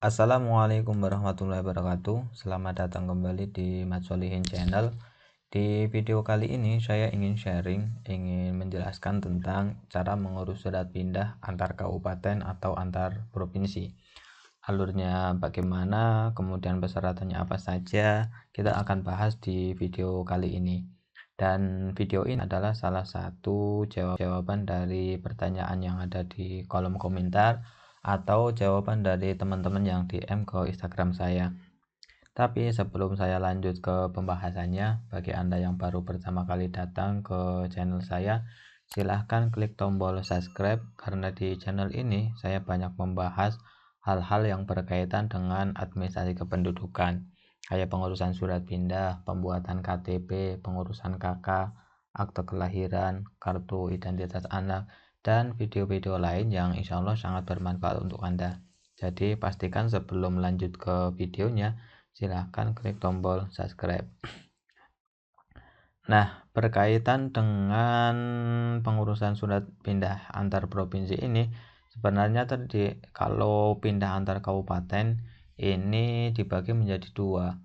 Assalamualaikum warahmatullahi wabarakatuh. Selamat datang kembali di Mat Solihin Channel. Di video kali ini saya ingin ingin menjelaskan tentang cara mengurus surat pindah antar kabupaten atau antar provinsi. Alurnya bagaimana, kemudian persyaratannya apa saja, kita akan bahas di video kali ini. Dan video ini adalah salah satu jawaban dari pertanyaan yang ada di kolom komentar atau jawaban dari teman-teman yang DM ke Instagram saya. Tapi sebelum saya lanjut ke pembahasannya, bagi Anda yang baru pertama kali datang ke channel saya, silahkan klik tombol subscribe karena di channel ini saya banyak membahas hal-hal yang berkaitan dengan administrasi kependudukan, kayak pengurusan surat pindah, pembuatan KTP, pengurusan KK, akte kelahiran, kartu identitas anak, dan video-video lain yang insya Allah sangat bermanfaat untuk Anda. Jadi pastikan sebelum lanjut ke videonya, silahkan klik tombol subscribe. Nah, berkaitan dengan pengurusan surat pindah antar provinsi ini, sebenarnya tadi kalau pindah antar kabupaten ini dibagi menjadi dua.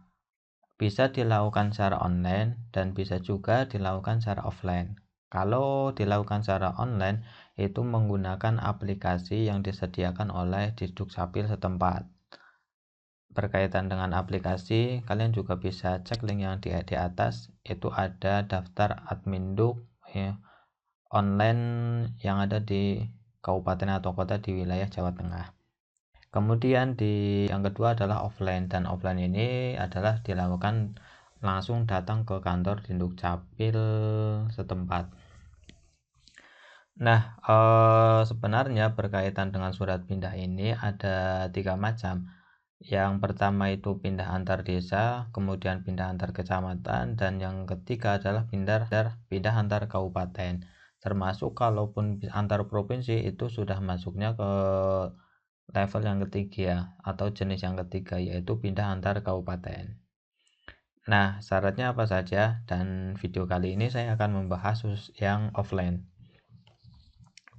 Bisa dilakukan secara online dan bisa juga dilakukan secara offline. Kalau dilakukan secara online, itu menggunakan aplikasi yang disediakan oleh Disdukcapil setempat. Berkaitan dengan aplikasi, kalian juga bisa cek link yang di atas, itu ada daftar adminduk ya, online yang ada di kabupaten atau kota di wilayah Jawa Tengah. Kemudian yang kedua adalah offline, dan offline ini adalah dilakukan langsung datang ke kantor Dindukcapil setempat. Nah, sebenarnya berkaitan dengan surat pindah ini ada 3 macam. Yang pertama itu pindah antar desa, kemudian pindah antar kecamatan, dan yang ketiga adalah pindah antar kabupaten. Termasuk kalaupun antar provinsi itu sudah masuknya ke level yang ketiga atau jenis yang ketiga, yaitu pindah antar kabupaten. Nah, syaratnya apa saja? Dan video kali ini saya akan membahas yang offline.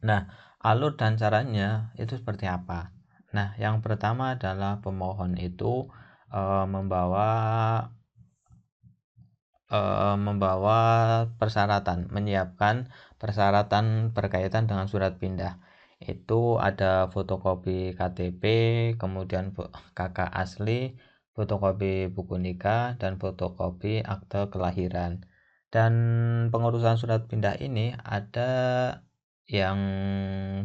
Nah, alur dan caranya itu seperti apa? Nah, yang pertama adalah pemohon itu membawa persyaratan, menyiapkan persyaratan berkaitan dengan surat pindah. Itu ada fotokopi KTP, kemudian KK asli, fotokopi buku nikah, dan fotokopi akte kelahiran. Dan pengurusan surat pindah ini ada yang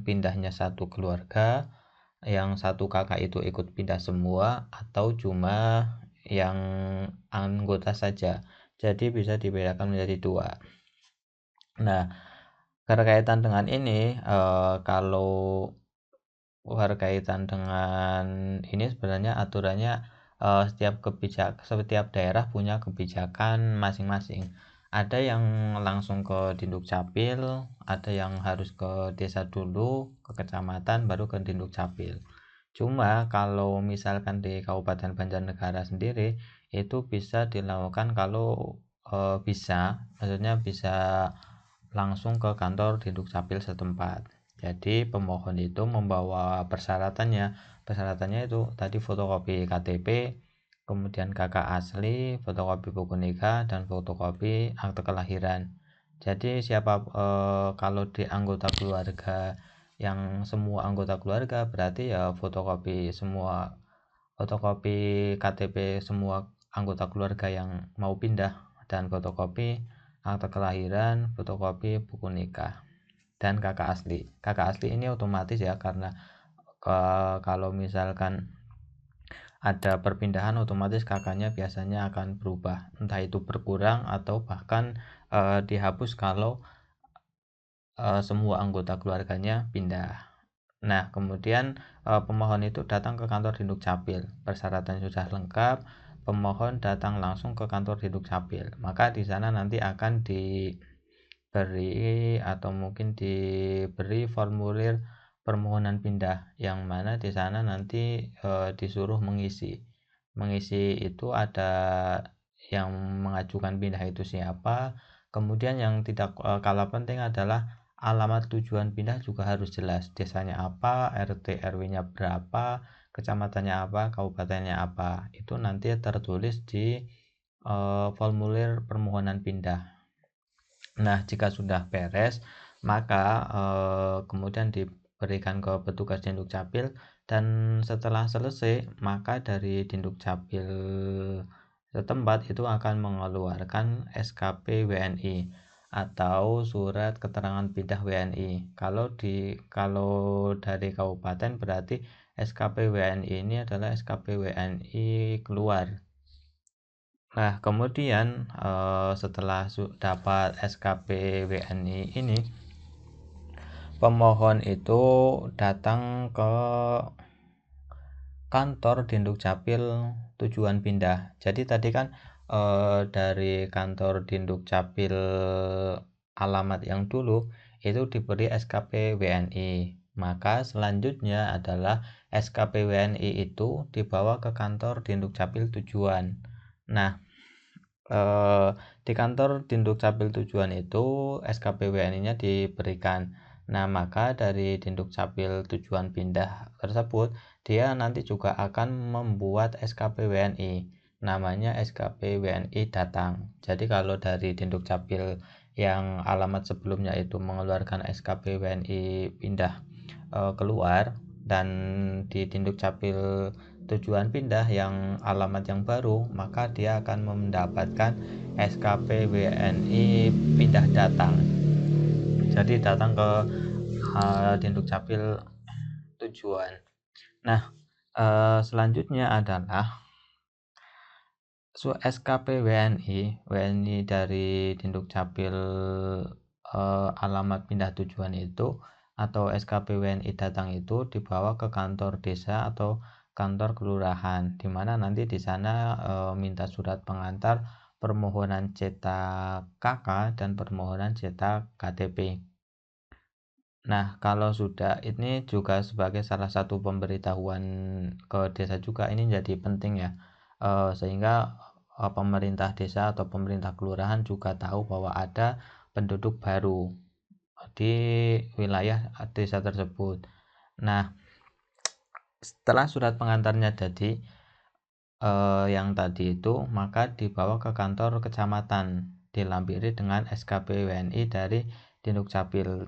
pindahnya satu keluarga, yang satu kakak itu ikut pindah semua, atau cuma yang anggota saja. Jadi bisa dibedakan menjadi dua. Nah, berkaitan dengan ini, kalau berkaitan dengan ini sebenarnya aturannya setiap daerah punya kebijakan masing-masing. Ada yang langsung ke Dindukcapil, ada yang harus ke desa dulu, ke kecamatan, baru ke Dindukcapil. Cuma kalau misalkan di Kabupaten Banjarnegara sendiri itu bisa dilakukan kalau maksudnya bisa langsung ke kantor Dindukcapil setempat. Jadi pemohon itu membawa persyaratannya itu tadi fotokopi KTP, kemudian KK asli, fotokopi buku nikah, dan fotokopi akte kelahiran. Jadi kalau di anggota keluarga yang semua anggota keluarga, berarti ya fotokopi KTP semua anggota keluarga yang mau pindah, dan fotokopi akte kelahiran, fotokopi buku nikah, dan kakak asli. Kakak asli ini otomatis ya, karena kalau misalkan ada perpindahan otomatis kakaknya biasanya akan berubah, entah itu berkurang atau bahkan dihapus kalau semua anggota keluarganya pindah. Nah, kemudian pemohon itu datang ke kantor Dindukcapil. Persyaratan sudah lengkap, pemohon datang langsung ke kantor Dindukcapil. Maka di sana nanti akan diberi atau mungkin diberi formulir permohonan pindah, yang mana di sana nanti disuruh mengisi. Mengisi itu ada yang mengajukan pindah itu siapa. Kemudian yang tidak kalah penting adalah alamat tujuan pindah juga harus jelas. Desanya apa, RT RW-nya berapa, kecamatannya apa, kabupatennya apa. Itu nanti tertulis di formulir permohonan pindah. Nah, jika sudah beres, maka kemudian diberikan ke petugas Dinduk Capil, dan setelah selesai, maka dari Dinduk Capil setempat itu akan mengeluarkan SKP WNI atau surat keterangan pindah WNI. Kalau dari kabupaten berarti SKP WNI ini adalah SKP WNI keluar. Nah, kemudian setelah dapat SKP WNI ini, pemohon itu datang ke kantor Dinduk Capil tujuan pindah. Jadi tadi kan dari kantor Dinduk Capil alamat yang dulu itu diberi SKP WNI. Maka selanjutnya adalah SKP WNI itu dibawa ke kantor Dinduk Capil tujuan. Nah, di kantor Dinduk Capil tujuan itu SKP WNI-nya diberikan. Nah, maka dari Dinduk Capil tujuan pindah tersebut, dia nanti juga akan membuat SKP WNI. Namanya SKP WNI datang. Jadi kalau dari Dinduk Capil yang alamat sebelumnya itu mengeluarkan SKP WNI pindah keluar, dan di Dinduk Capil tujuan pindah yang alamat yang baru, maka dia akan mendapatkan SKP WNI pindah datang. Jadi datang ke Dinduk Capil tujuan. Nah, selanjutnya adalah SKP WNI dari Dinduk Capil alamat pindah tujuan itu, atau SKP WNI datang itu dibawa ke kantor desa atau kantor kelurahan, di mana nanti di sana minta surat pengantar permohonan cetak KK dan permohonan cetak KTP. Nah, kalau sudah, ini juga sebagai salah satu pemberitahuan ke desa juga, ini jadi penting ya, sehingga pemerintah desa atau pemerintah kelurahan juga tahu bahwa ada penduduk baru di wilayah desa tersebut. Nah, setelah surat pengantarnya jadi yang tadi itu, maka dibawa ke kantor kecamatan, dilampiri dengan SKP WNI dari Dinduk Capil,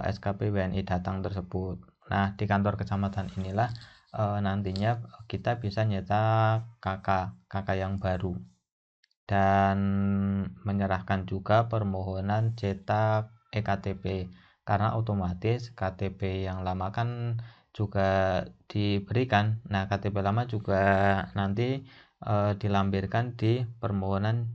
SKP WNI datang tersebut. Nah, di kantor kecamatan inilah nantinya kita bisa nyetak KK yang baru, dan menyerahkan juga permohonan cetak eKTP, karena otomatis KTP yang lama kan juga diberikan. Nah, KTP lama juga nanti dilampirkan di permohonan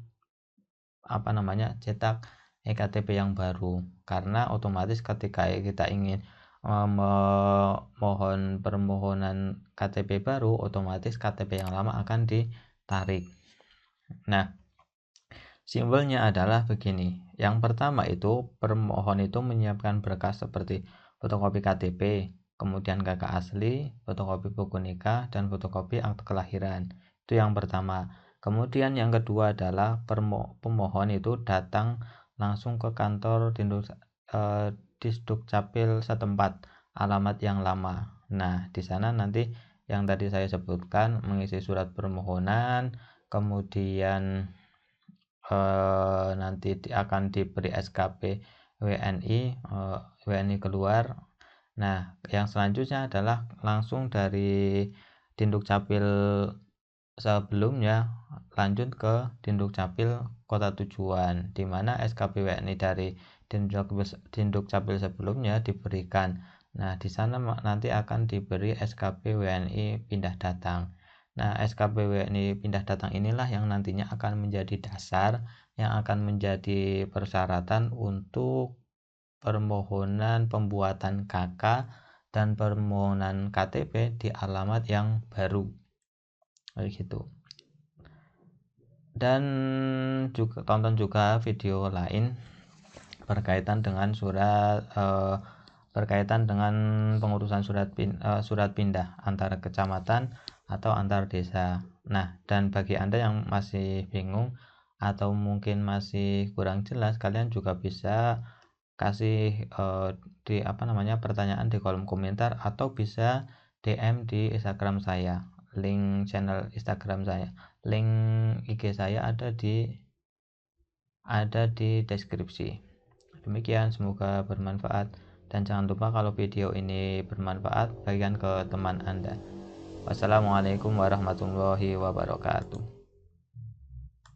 cetak eKTP yang baru, karena otomatis ketika kita ingin memohon permohonan KTP baru, otomatis KTP yang lama akan ditarik. Nah, simbolnya adalah begini. Yang pertama itu, permohon itu menyiapkan berkas seperti fotokopi KTP, kemudian KK asli, fotokopi buku nikah, dan fotokopi akte kelahiran. Itu yang pertama. Kemudian yang kedua adalah pemohon itu datang langsung ke kantor Dinduk Capil setempat, alamat yang lama. Nah, di sana nanti yang tadi saya sebutkan, mengisi surat permohonan, kemudian nanti akan diberi SKP WNI keluar. Nah, yang selanjutnya adalah langsung dari Dinduk Capil sebelumnya lanjut ke Dinduk Capil kota tujuan, di mana SKP WNI dari Dinduk Capil sebelumnya diberikan. Nah, di sana nanti akan diberi SKP WNI pindah datang. Nah, SKP WNI pindah datang inilah yang nantinya akan menjadi dasar, yang akan menjadi persyaratan untuk permohonan pembuatan KK dan permohonan KTP di alamat yang baru, kayak gitu. Dan juga tonton juga video lain berkaitan dengan pengurusan surat pindah antara kecamatan atau antar desa. Nah, dan bagi Anda yang masih bingung atau mungkin masih kurang jelas, kalian juga bisa kasih pertanyaan di kolom komentar, atau bisa DM di Instagram saya. Link channel Instagram saya, link IG saya ada di deskripsi. Demikian, semoga bermanfaat, dan jangan lupa kalau video ini bermanfaat, bagikan ke teman Anda. Wassalamualaikum warahmatullahi wabarakatuh.